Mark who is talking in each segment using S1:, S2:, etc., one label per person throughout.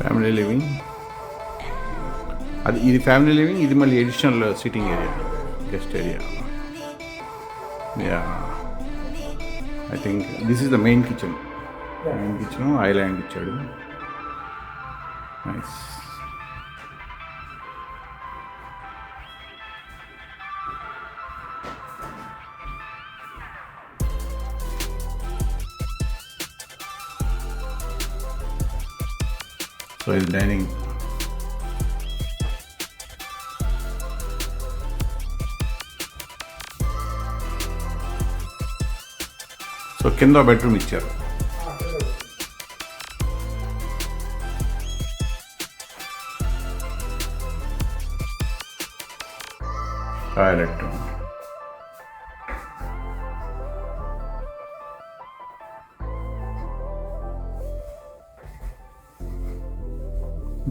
S1: Family living, అది ఇది family living, ఇది మళ్ళీ additional sitting area, guest area. Yeah, I think this is the main kitchen. Main kitchen island ఇచ్చాడు. Nice. So ఇది dining. So కింద bedroom ఇచ్చారు. Toilet.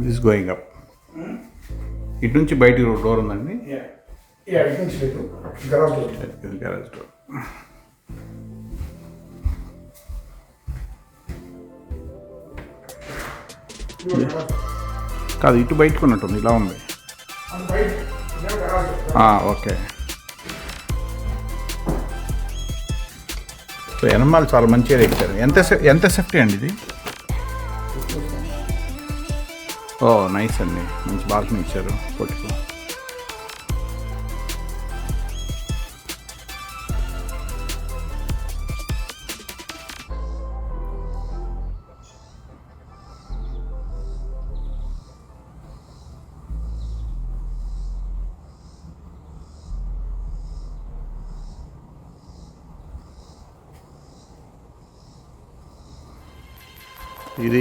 S1: This going up. ఇటు నుంచి బయటికి డోర్ ఉందండి. Garage door. కాదు, ఇటు బయటకు ఉన్నట్టుంది, ఇలా ఉంది. ఓకే. సో ఎనమాలు చాలా మంచిగా ఇచ్చారు. ఎంత సేఫ్టీ అండి ఇది? ఓ నైస్ అండి, మంచి బాల్కనీ ఇచ్చారు కొట్టుకు. ఇది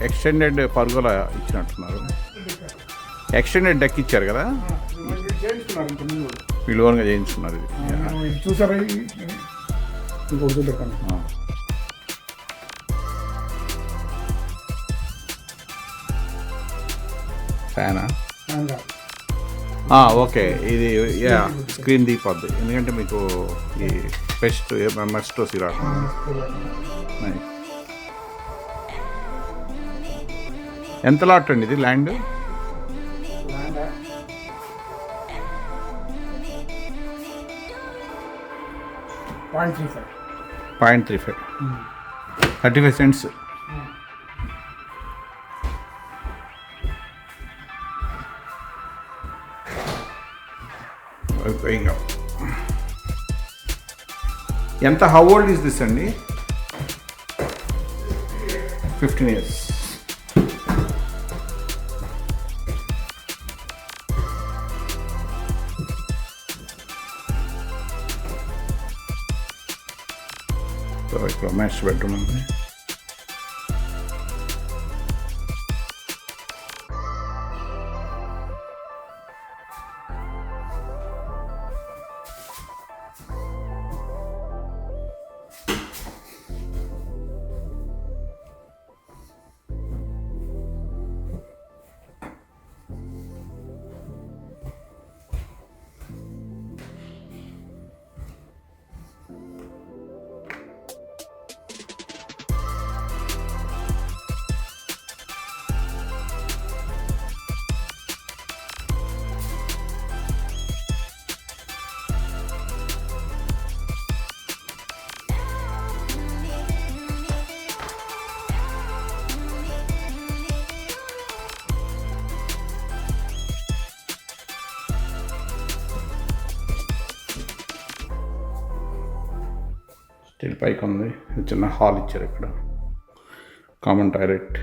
S1: ఎక్స్టెండెడ్ పర్గోలా ఇచ్చినట్టున్నారు. ఎక్స్టెండెడ్ డెక్ ఇచ్చారు కదా, వీళ్ళు ఓన్గా చేయించుకున్నారు. ఇది
S2: చూసారా?
S1: ఫ్యానా? ఓకే. ఇది స్క్రీన్ దీపద్దు, ఎందుకంటే మీకు ఈ పెస్ట్ మెస్టోస్ రాకుండా. ఎంత లాట్ అండి ఇది ల్యాండ్? 0.35. 35 cents. Going up. ఎంత హౌ ఓల్డ్ ఇస్ దిస్ అండి? 15 years. సో ఇక్కడ మాస్టర్ బెడ్రూమ్ ఉంది. స్టిల్ పైకి ఉంది. చిన్న హాల్ ఇచ్చారు ఇక్కడ, కామన్ టాయిలెట్.